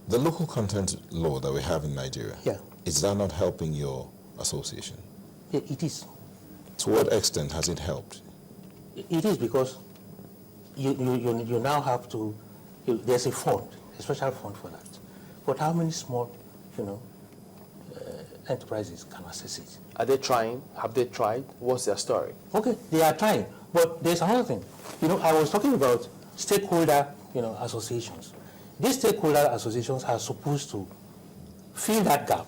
The local content law that we have in Nigeria, Yeah. is that not helping your association? It is. To what extent has it helped? It is because you now have to, there's a fund, a special fund for that. But how many small, enterprises can access it? Are they trying? Have they tried? What's their story? Okay, they are trying. But there's another thing. I was talking about stakeholder, associations. These stakeholder associations are supposed to fill that gap.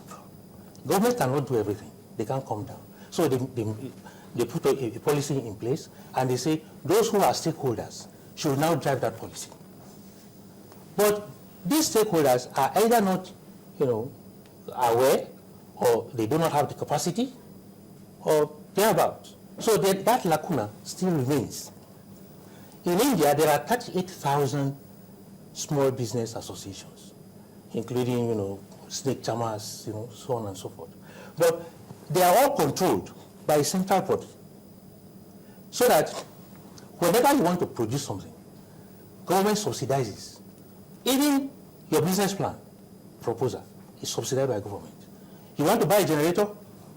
Government cannot do everything. They can't come down. So they put a policy in place, and they say those who are stakeholders should now drive that policy. But these stakeholders are either not, aware, or they do not have the capacity, or thereabouts. So that lacuna still remains. In India, there are 38,000 small business associations, including, snake charmers, so on and so forth. But they are all controlled by a central body. So that whenever you want to produce something, government subsidizes. Even your business plan proposal is subsidized by government. You want to buy a generator,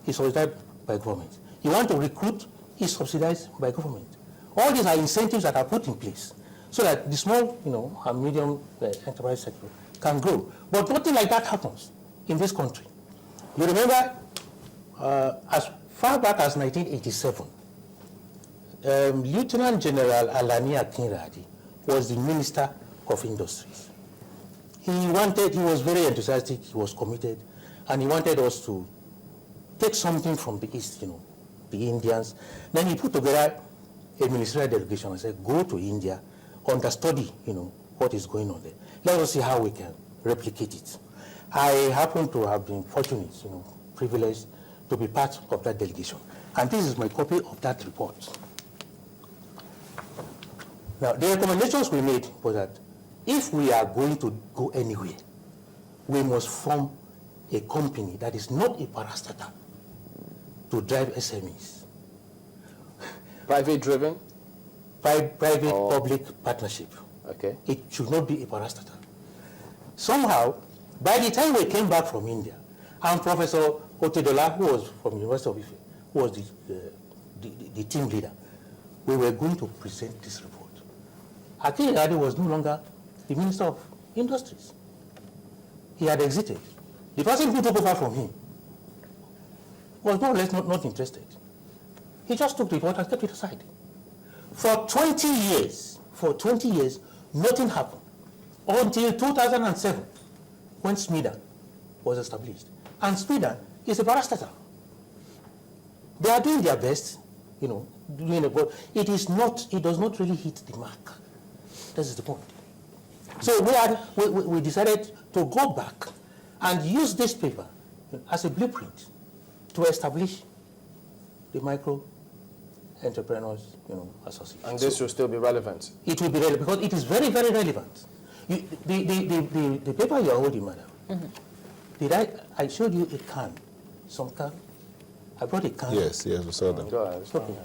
it's subsidized by government. You want to recruit, it's subsidized by government. All these are incentives that are put in place so that the small, and medium enterprise sector can grow. But nothing like that happens in this country. You remember, as far back as 1987, Lieutenant General Alani Akinradi was the Minister of Industries. He was very enthusiastic, he was committed, and he wanted us to take something from the East, the Indians. Then he put together a ministerial delegation and said, go to India, understudy, what is going on there. Let us see how we can replicate it. I happen to have been fortunate, privileged to be part of that delegation. And this is my copy of that report. Now, the recommendations we made was that if we are going to go anywhere, we must form a company that is not a parastatal to drive SMEs. Private driven? Private-public partnership. Okay. It should not be a parastatal. Somehow, by the time we came back from India, and Professor Otedola, who was from University of Ife, who was the team leader, we were going to present this report. Akin Radi was no longer the Minister of Industries. He had exited. The person who took over from him was more or less not interested. He just took the report and kept it aside. For 20 years, nothing happened until 2007, when SMIDA was established. And SMIDA is a parastatal. They are doing their best, but it does not really hit the mark. That is the point. So we decided to go back and use this paper as a blueprint to establish the micro entrepreneurs, association. And this will still be relevant? It will be relevant because it is very, very relevant. The paper you are holding, madam, I showed you a can, some can. I brought a can. Yes, we saw that. Go ahead. Okay.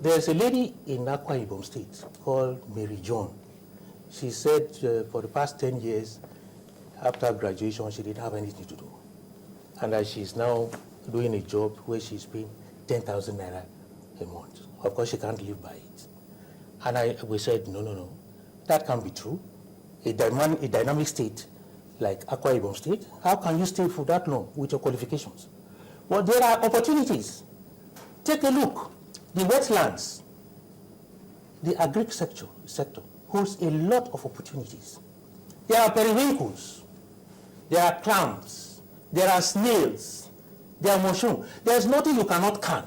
There's a lady in Akwa Ibom State called Mary John. She said for the past 10 years, after graduation, she didn't have anything to do. And that she's now doing a job where she's paying 10,000 naira a month. Of course, she can't live by it. And we said, no, that can't be true. A dynamic state like Akwa Ibom State, how can you stay for that long with your qualifications? Well, there are opportunities. Take a look. The wetlands, the agric sector holds a lot of opportunities. There are periwinkles, there are clams, there are snails, there are mushrooms. There's nothing you cannot can.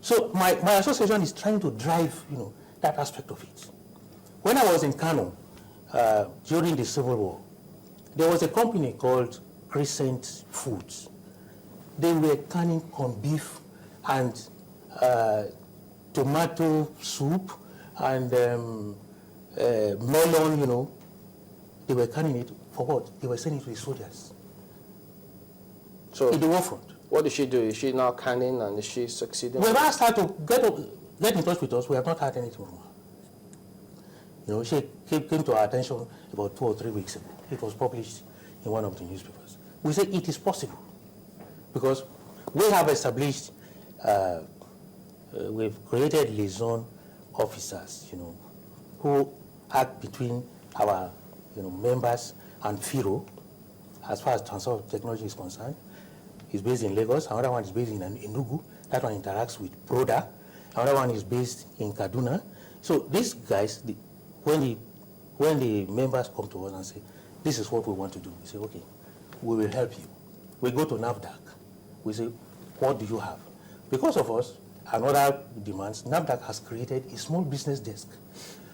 So my association is trying to drive, that aspect of it. When I was in Kano during the Civil War, there was a company called Crescent Foods. They were canning corned beef and tomato soup and melon, they were canning it for what? They were sending it to the soldiers. So in the war front. What did she do? Is she now canning and is she succeeding? We've asked her to get in touch with us. We have not had anything from her. She came to our attention about 2 or 3 weeks ago. It was published in one of the newspapers. We say it is possible because we have established, we've created liaison officers, who act between our, members and FIRO as far as transfer of technology is concerned. He's based in Lagos. Another one is based in Enugu. That one interacts with Broda. Another one is based in Kaduna. So these guys, when the members come to us and say, this is what we want to do, we say, okay, we will help you. We go to NAFDAC. We say, what do you have? Because of us and other demands, NAFDAC has created a small business desk.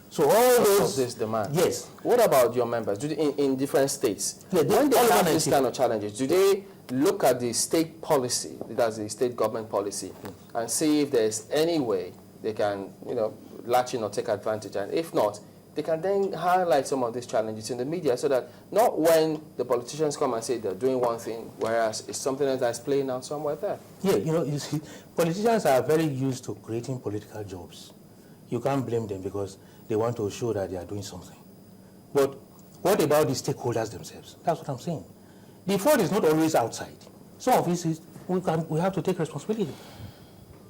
So all those... this demand. Yes. What about your members? Do they, in different states? Yeah, when they have this kind of challenges, do they look at the state policy, that's the state government policy, and see if there's any way they can, latch in or take advantage? And if not, they can then highlight some of these challenges in the media so that not when the politicians come and say they're doing one thing, whereas it's something else that's playing out somewhere there. Yeah, you see, politicians are very used to creating political jobs. You can't blame them because they want to show that they are doing something. But what about the stakeholders themselves? That's what I'm saying. The fault is not always outside. Some of it is we have to take responsibility.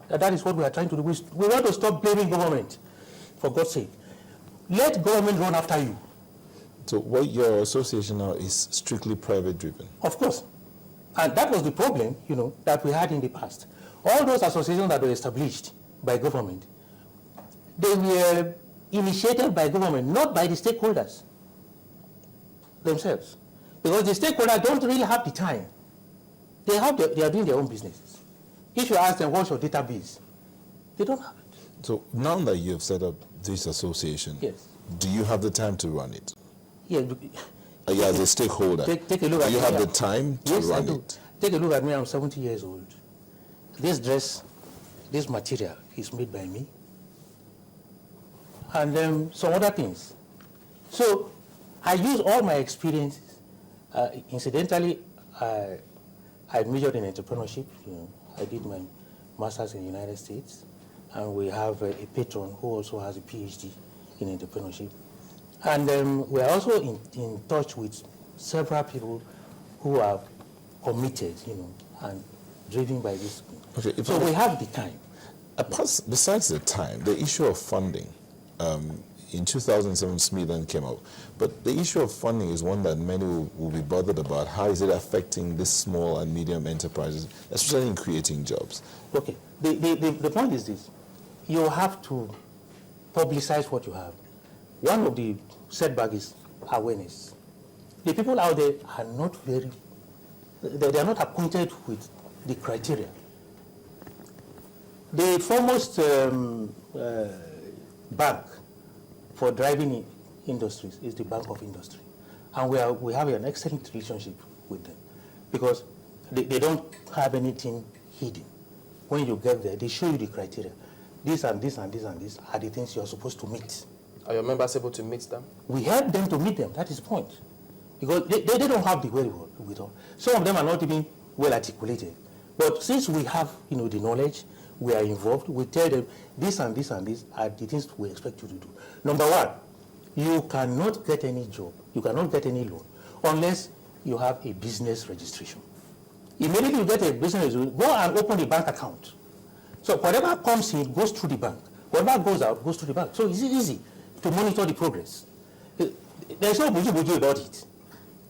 That is what we are trying to do. We want to stop blaming government, for God's sake. Let government run after you. So what your association now is strictly private driven? Of course. And that was the problem, that we had in the past. All those associations that were established by government, they were initiated by government, not by the stakeholders themselves. Because the stakeholders don't really have the time. They are doing their own businesses. If you ask them, what's your database? They don't have it. So now that you have set up this association, Yes. do you have the time to run it? Yeah. As a stakeholder, Take a look do at you me. have the time to Yes, I run do. it? Take a look at me. I'm 70 years old. This dress, this material is made by me. And then some other things. So I use all my experiences. Incidentally, I majored in entrepreneurship. I did my master's in the United States. And we have a patron who also has a PhD in entrepreneurship. And we are also in touch with several people who are committed, and driven by this. Okay, so we have the time. Besides the time, the issue of funding, in 2007 Smithland came out, but the issue of funding is one that many will be bothered about. How is it affecting these small and medium enterprises, especially in creating jobs? Okay, the point is this. You have to publicize what you have. One of the setbacks is awareness. The people out there are not they are not acquainted with the criteria. The foremost bank for driving industries is the Bank of Industry. And we have an excellent relationship with them because they don't have anything hidden. When you get there, they show you the criteria. This and this and this and this are the things you are supposed to meet. Are your members able to meet them? We help them to meet them. That is the point. Because they don't have the wherewithal. Some of them are not even well articulated. But since we have the knowledge, we are involved, we tell them this and this and this are the things we expect you to do. Number one, you cannot get any job, you cannot get any loan unless you have a business registration. Immediately you get a business registration, go and open a bank account. So whatever comes in goes through the bank. Whatever goes out goes through the bank. So it's easy to monitor the progress. There's no buju about it.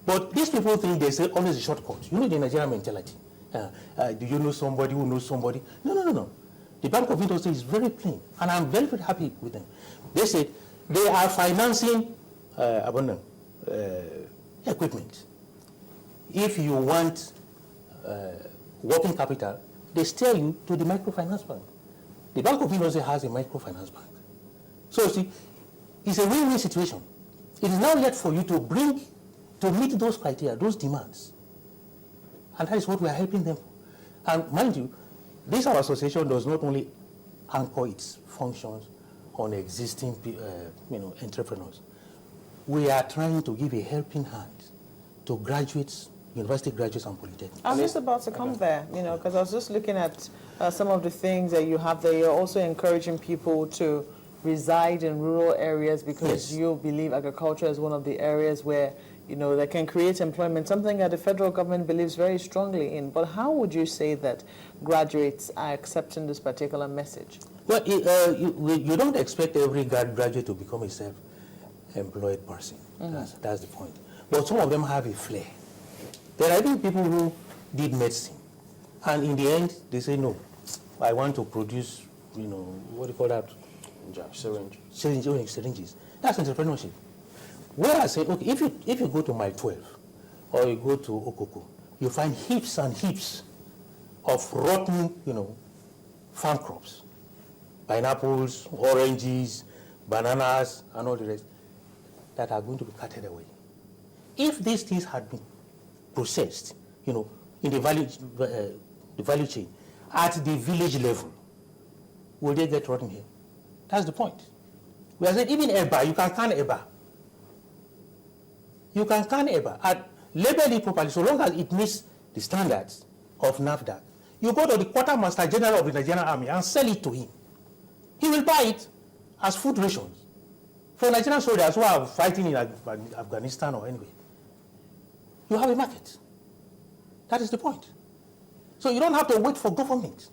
But these people think there's always a shortcut. The Nigerian mentality. Do you know somebody who knows somebody? No. The Bank of Industry is very plain, and I'm very, very happy with them. They said they are financing equipment. If you want working capital, they steer you to the microfinance bank. The Bank of Industry has a microfinance bank. So see, it's a win-win situation. It is now left for you to meet those criteria, those demands. And that is what we are helping them for. And mind you, this our association does not only anchor its functions on existing entrepreneurs. We are trying to give a helping hand to graduates, university graduates and polytechnics. I was just about to come there, because I was just looking at some of the things that you have there. You're also encouraging people to reside in rural areas because Yes. you believe agriculture is one of the areas where, you know, that can create employment, something that the federal government believes very strongly in. But how would you say that graduates are accepting this particular message? Well, you don't expect every graduate to become a self-employed person. That's the point. But some of them have a flair. There are even people who did medicine, and in the end, they say, no, I want to produce, you know, what do you call that? Syringes. That's entrepreneurship. Where I say, okay, if you go to Mile 12 or you go to Okoko, you find heaps and heaps of rotten, you know, farm crops. Pineapples, oranges, bananas, and all the rest that are going to be carted away. If these things had been processed, you know, in the value chain, at the village level, will they get rotten here? That's the point. We are saying even Eba, you can can Eba. You can can Eba and label it properly so long as it meets the standards of NAFDAC. You go to the quartermaster general of the Nigerian army and sell it to him. He will buy it as food rations for Nigerian soldiers who are fighting in Afghanistan or anywhere. You have a market. That is the point. So you don't have to wait for government